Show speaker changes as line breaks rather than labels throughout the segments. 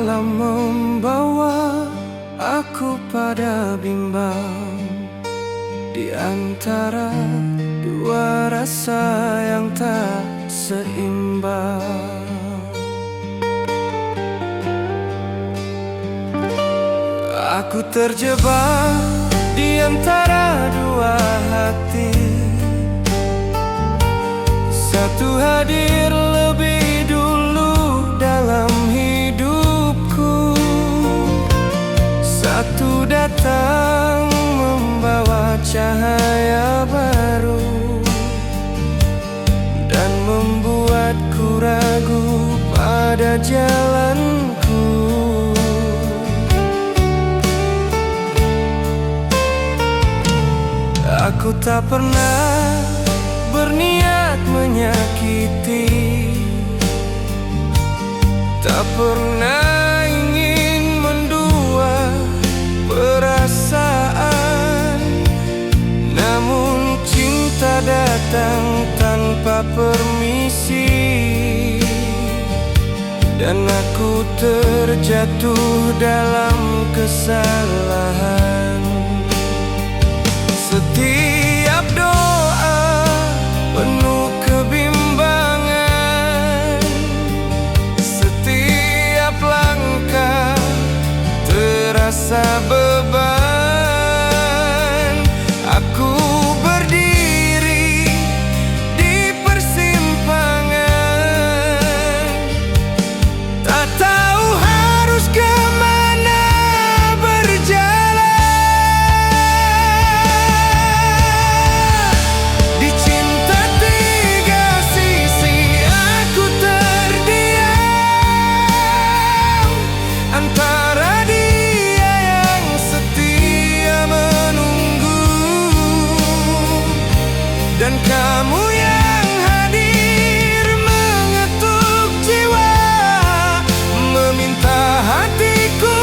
malam membawa aku pada bimbang di antara dua rasa yang tak seimbang. Aku terjebak di antara dua hati, satu hadir lebih dulu dalam hidupku, satu datang membawa cahaya baru dan membuatku ragu pada jalanku. Aku tak pernah berniat menyakiti, tak pernah ingin mendua perasaan. Namun cinta datang tanpa permisi, dan aku terjatuh dalam kesalahan. Setiap doa penuh kebimbangan, setiap langkah terasa beban. Aku berdiri di persimpangan, tak tahu harus kemana berjalan. Di cinta tiga sisi aku terdiam, antara dia yang setia menunggu dan kamu yang hadir mengetuk jiwa, meminta hatiku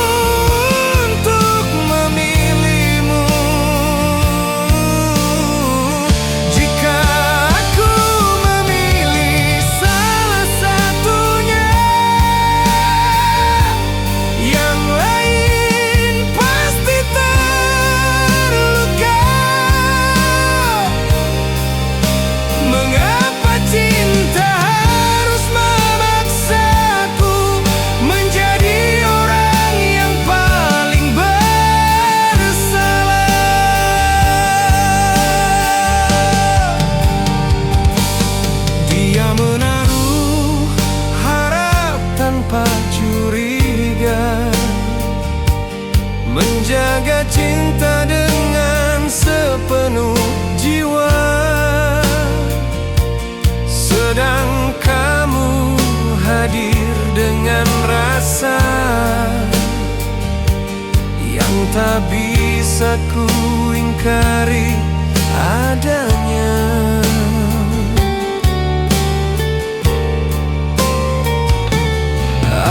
untuk memilihmu. Jika aku memilih salah satunya, yang lain pasti terluka. Mengapa cinta harus memaksaku menjadi orang yang paling bersalah? Dia menaruh harap tanpa curiga, menjaga cinta dengan sepenuh jiwa, sedang kamu hadir dengan rasa yang tak bisa ku ingkari adanya.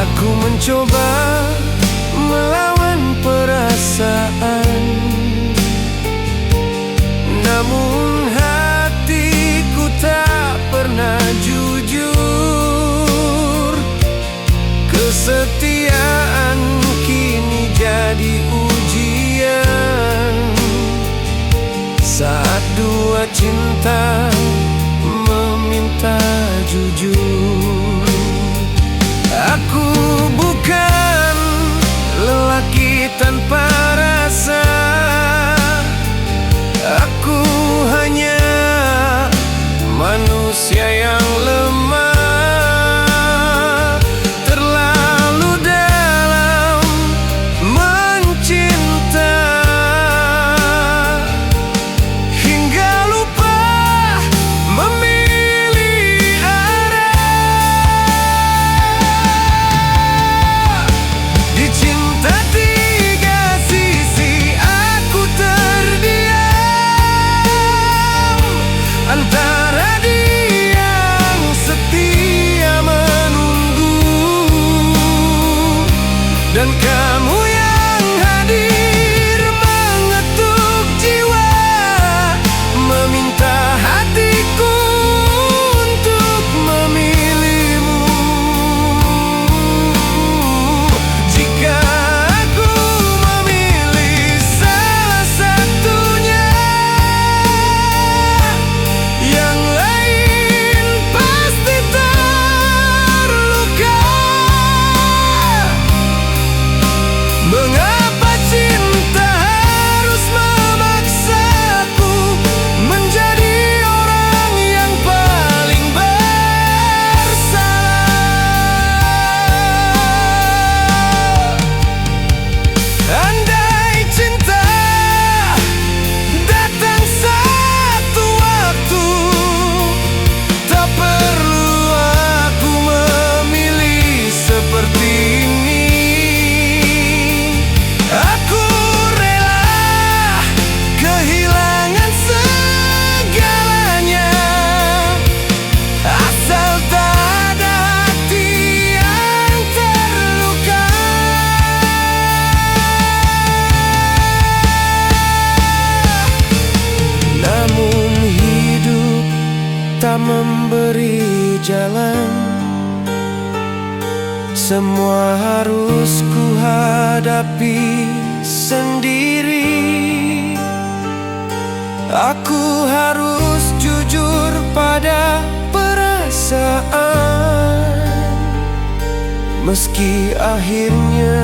Aku mencoba melawan perasaan, namun hatiku tak pernah jujur. Kesetiaan kini jadi ujian saat dua cinta meminta jujur. Aku bukan lelaki tanpa rasa, aku hanya manusia yang lemah, terlalu dalam mencinta hingga lupa memilih arah. Di cinta tiga sisi aku terdiam, antara dia yang setia menunggu dan kamu yang hadir mengetuk jiwa, meminta hatiku untuk memilihmu. Semua harus ku hadapi sendiri. Aku harus jujur pada perasaan, meski akhirnya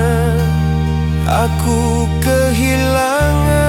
aku kehilangan.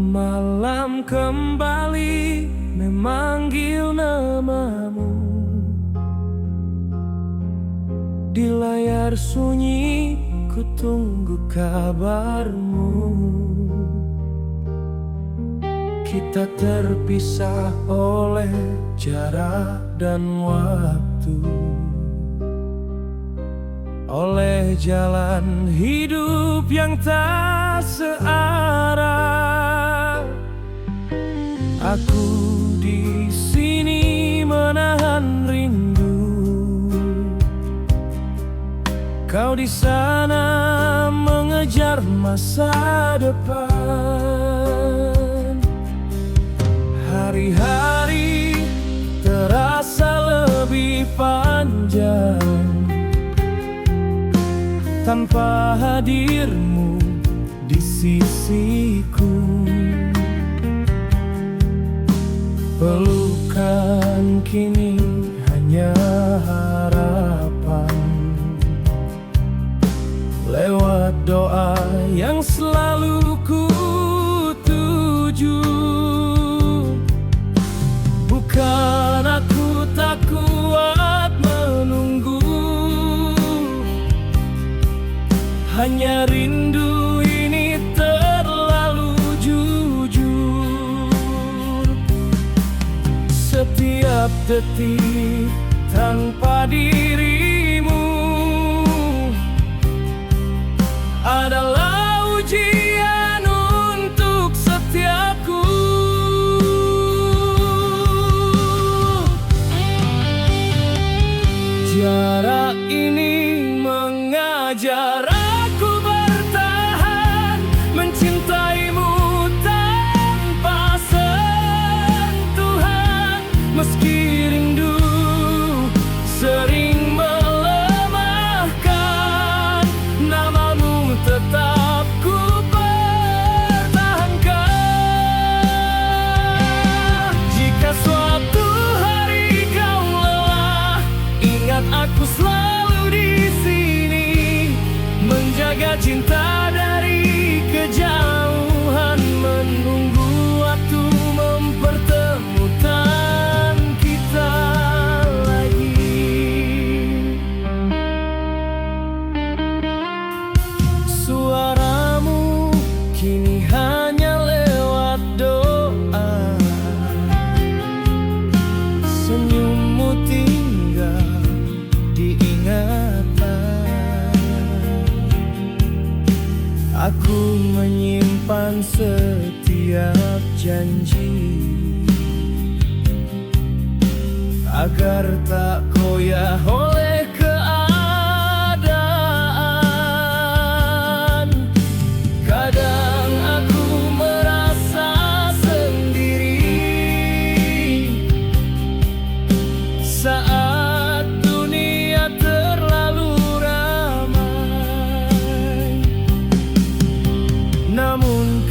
Malam kembali memanggil namamu. Di layar sunyi ku tunggu kabarmu. Kita terpisah oleh jarak dan waktu, oleh jalan hidup yang tak searah. Aku di sini menahan rindu, kau di sana mengejar masa depan. Hari-hari terasa lebih panjang tanpa hadirmu di sisiku. Pelukan kini hanya harapan, lewat doa yang selalu ku tuju. Bukan aku tak kuat menunggu, hanya rindu ini terlalu jujur. Setiap detik tanpa dirimu adalah ujian untuk setiaku. Jarak ini mengajar aku bertahan, mencintaimu tanpa sentuhan. Meski rindu sering melemahkan, namamu tetap ku pertahankan. Jika suatu hari kau lelah, ingat aku selalu di sini, menjaga cinta dari kejauhan, menunggu waktu mempertemukan kita lagi. Suaramu kini hanya lewat doa, senyummu tinggal di ingatan. Aku menyimpan setiap janji agar tak goyah oleh keadaan. Kadang aku merasa sendiri saat dunia terlalu ramai, namun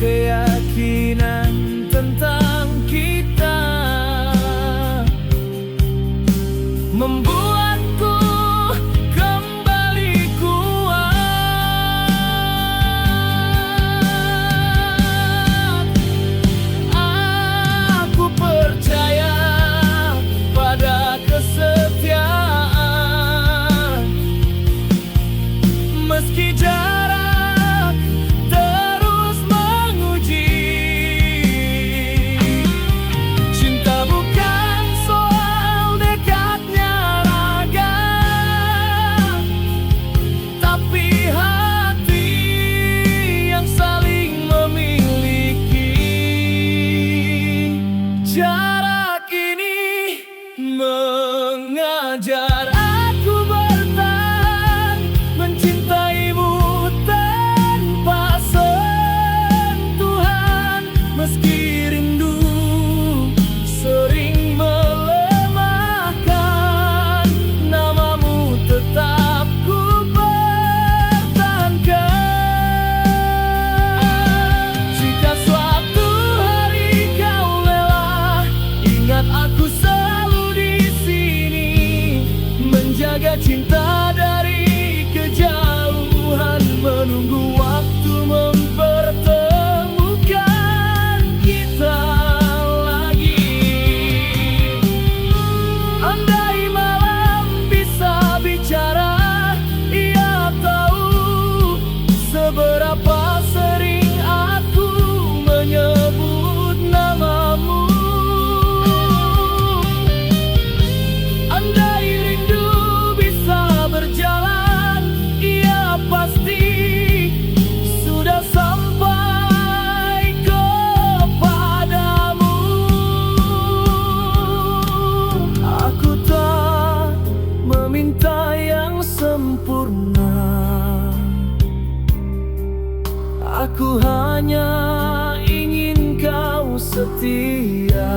setia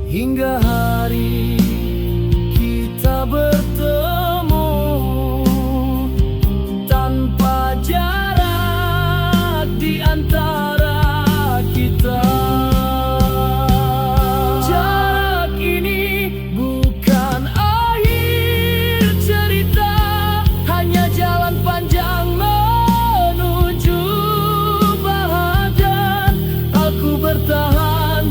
hingga hari kita bertemu tanpa jarak di antara kita. Jarak ini bukan akhir cerita, hanya jalan panjang menuju bahagia. Aku bertahan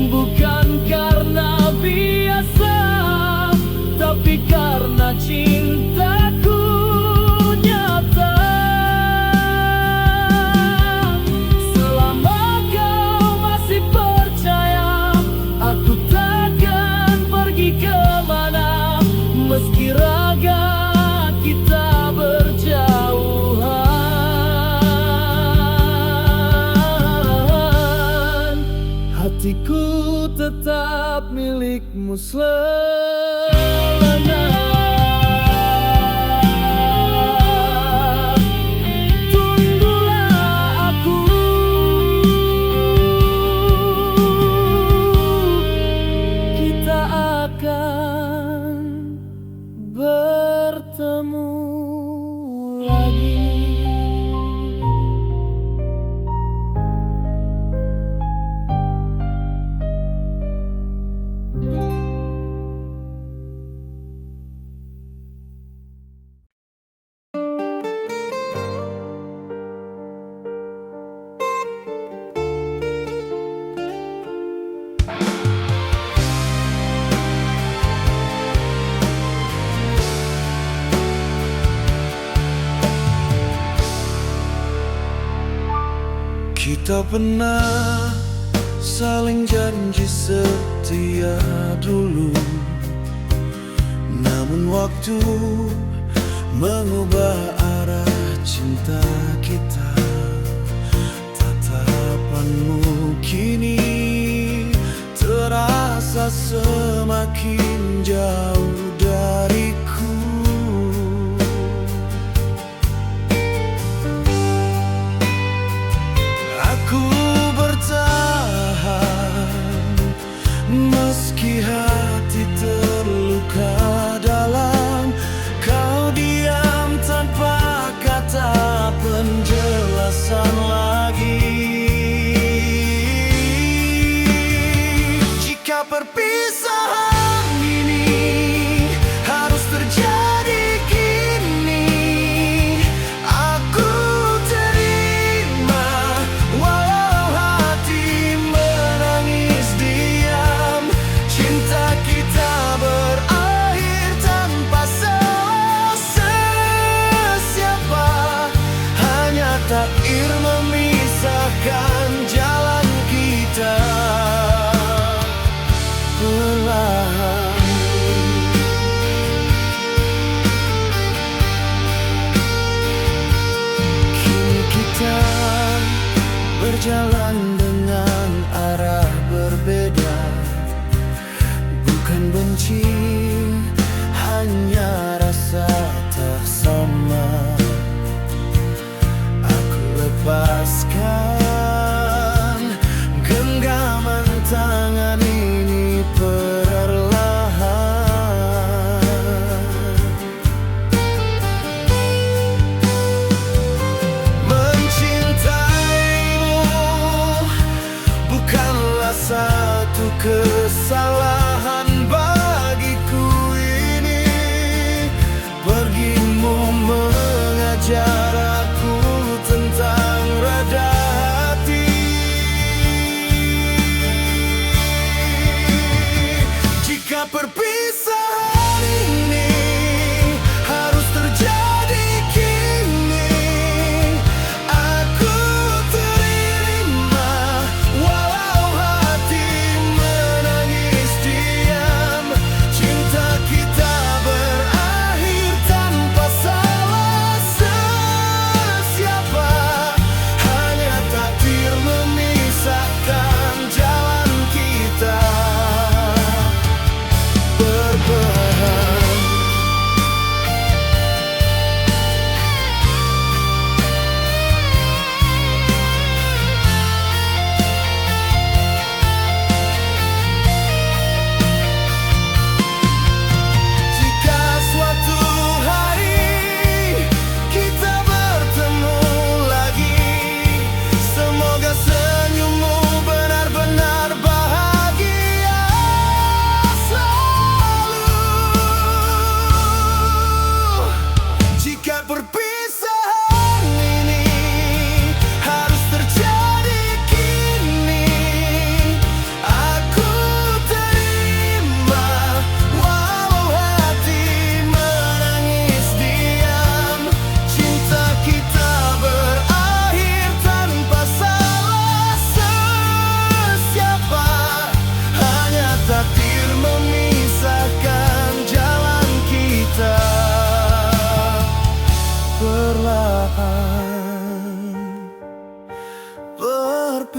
bukan karena biasa, tapi karena cintaku nyata. Selama kau masih percaya, aku takkan pergi kemana, meski raga kita berjauhan. Hatiku tetap milikmu selamanya. Tunggulah aku, kita akan bertemu lagi.
Kita pernah saling janji setia dulu, namun waktu mengubah arah cinta kita. Tatapanmu kini terasa semakin jauh dariku. Aku bertahan meski hati terluka dalam. Kau diam tanpa kata penjelasan lagi. Jika perpisahan ini harus terjadi kini, aku terima walau hati menangis diam. Cinta kita berakhir tanpa salah sesiapa, hanya takdir memisahkan jalan kita perlahan. Kini kita berjalan dengan arah berbeda, bukan benci, hanya rasa tak sama. Aku lepaskan genggaman tangan ini perlahan. Mencintaimu bukanlah satu kesalahan bagiku ini. Pergimu mengajar aku tentang reda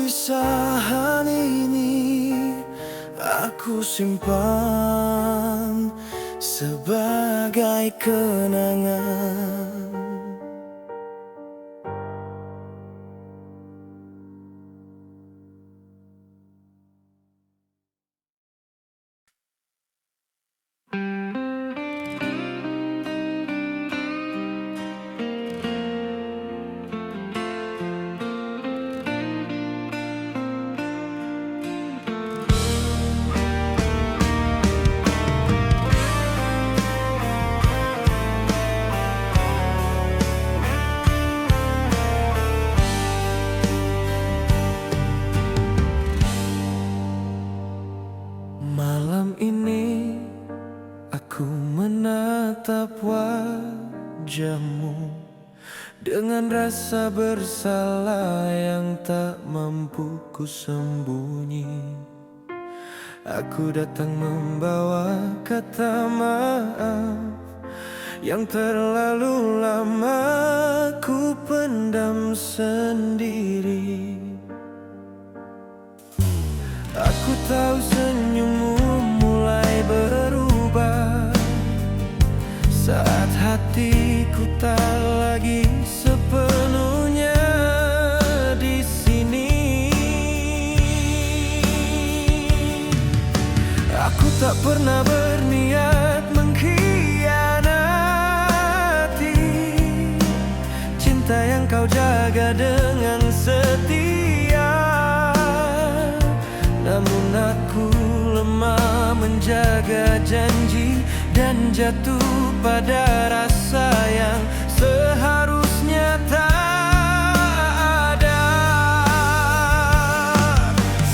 Perpisahan ini aku simpan sebagai kenangan. Malam ini aku menatap wajahmu dengan rasa bersalah yang tak mampu ku sembunyi. Aku datang membawa kata maaf yang terlalu lama ku pendam sendiri. Aku tahu senyummu mulai berubah saat hatiku tak lagi sepenuhnya di sini. Aku tak pernah berniat mengkhianati cinta yang kau jaga dengan setia. Namun aku lemah menjaga janji dan jatuh pada rasa yang seharusnya tak ada.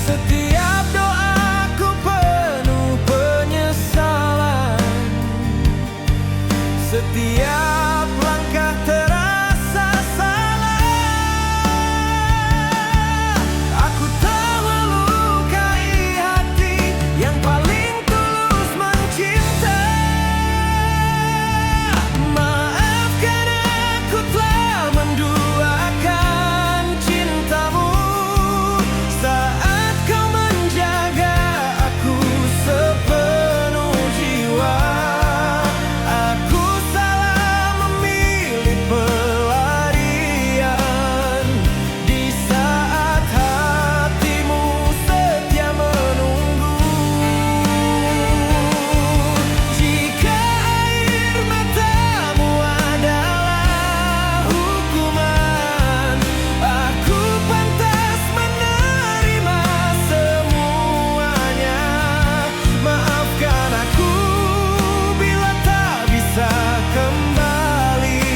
Setiap doaku penuh penyesalan, setiap langkah terasa salah. Aku tak melukai hati yang paling tulus mencinta. Maafkan aku telah menduakan cintamu saat kau menjaga aku sepenuh jiwa. Aku salah memilih pelarian di saat hatimu setia menunggu. Jika air matamu adalah hukuman, aku pantas menerima semuanya. Maafkan aku bila tak bisa kembali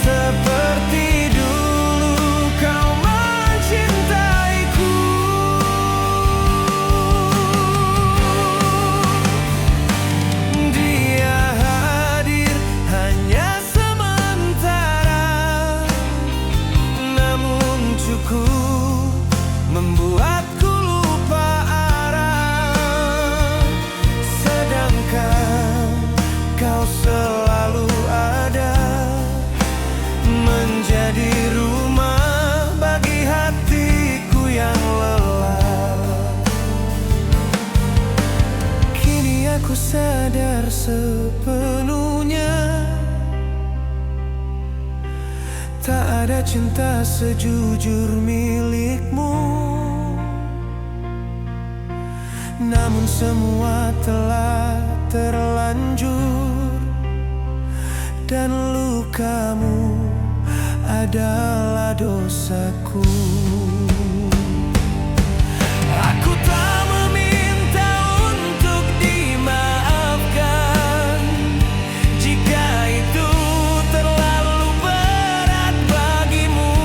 seperti dulu kau mencintaiku. Dia hadir hanya sementara, namun cukup membuatku lupa arah. Sedangkan kau selalu ada menjadi rumah bagi hatiku yang lelah. Kini aku sadar sepenuhnya, tak ada cinta sejujur milikmu. Namun semua telah terlanjur dan lukamu adalah dosaku. Aku tak meminta untuk dimaafkan jika itu terlalu berat bagimu.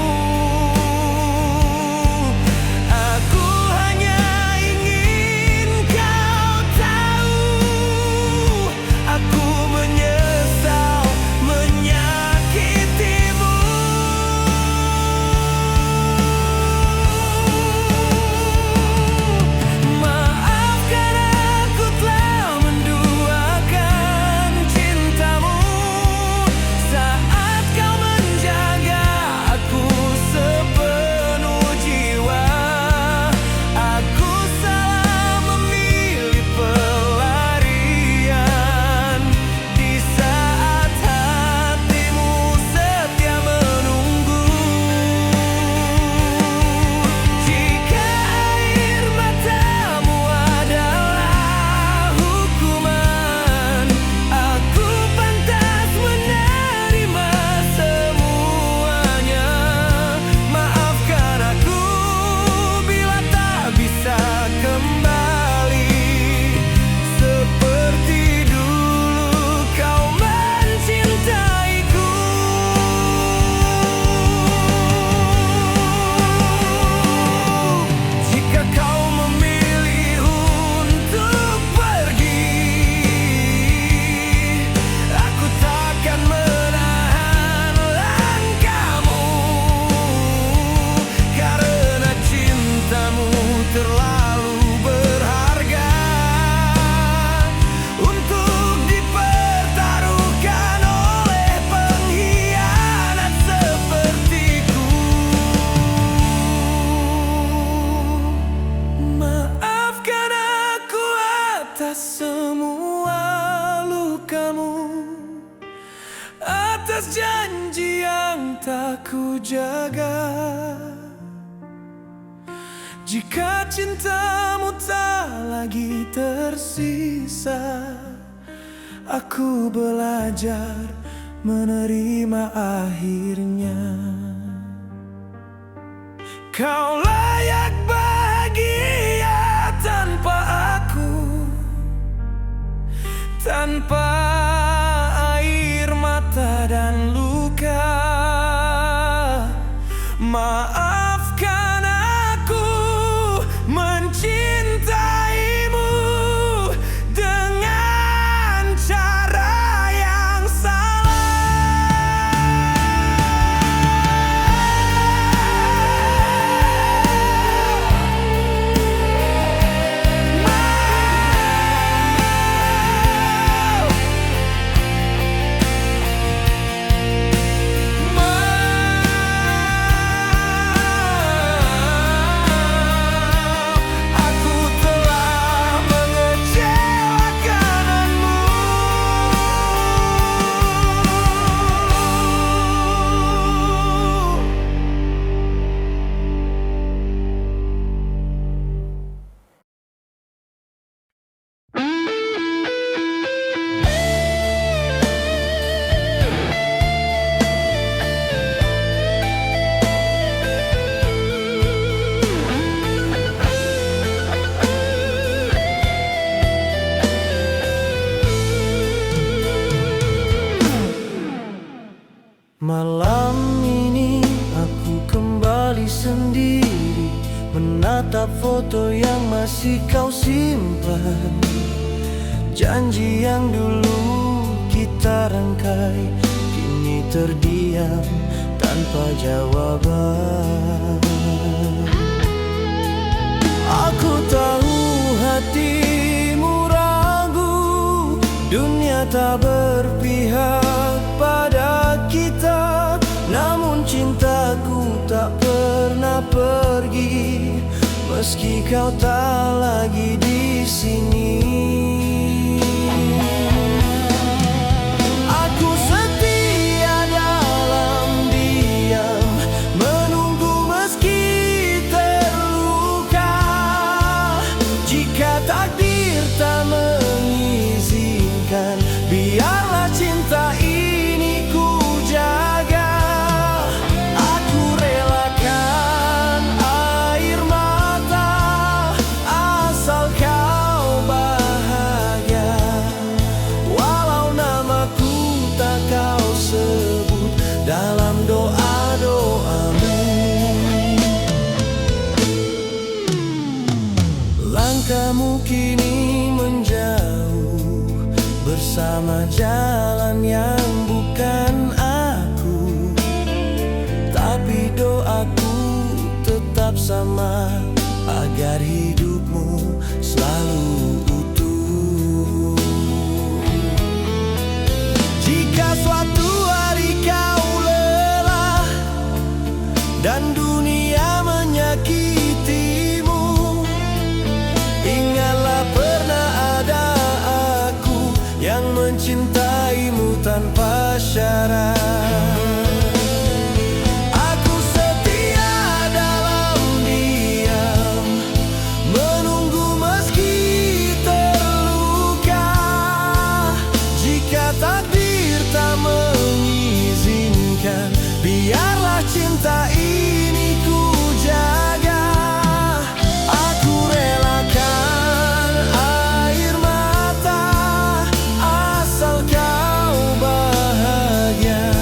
Aku hanya ingin kau tahu, aku menyesal menyakitimu. Jika cintamu tak lagi tersisa, aku belajar menerima akhirnya. Kau layak bahagia tanpa aku, tanpa air mata dan luka. Maafkan aku mencintaimu dengan cara yang
Malam ini aku kembali sendiri, menatap foto yang masih kau simpan. Janji yang dulu kita rangkai kini terdiam tanpa jawaban. Aku tahu hatimu ragu, dunia tak berpihak pada kita, namun cintaku tak pernah pergi meski kau tak lagi di sini. Aku setia dalam diam, menunggu meski terluka. Jika takdir tak mengizinkan, biarlah cinta ini ku jaga. Aku relakan air mata asal kau bahagia. Walau namaku tak kau sebut dalam doa-doamu. Langkahmu kini menjauh bersama jalan yang bukan aku, tapi doaku tetap sama agar hidupmu selalu utuh. Jika suatu hari kau lelah dan dunia menyakitimu, ingatlah pernah ada aku yang mencintaimu tanpa syarat. Aku setia dalam diam, menunggu meski terluka. Jika takdir tak mengizinkan, biarlah cinta ini ku jaga. Aku relakan air mata asal kau bahagia.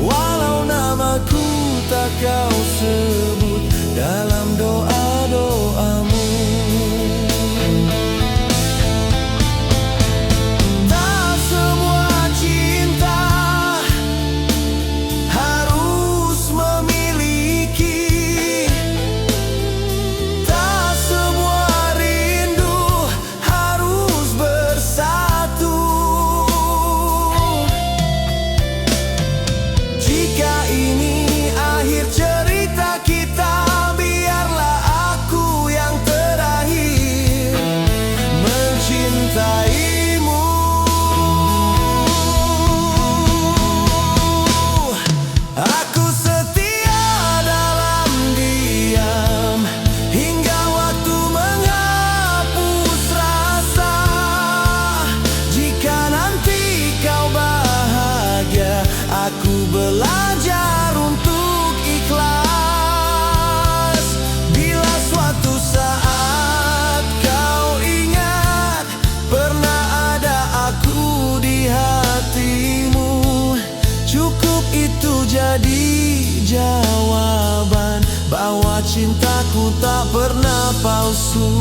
Walau namaku tak kau sebut dalam doa-doamu. Tak semua cinta harus memiliki, tak semua rindu harus bersatu. Jika ini akhir cerita kita, cintaku tak pernah palsu.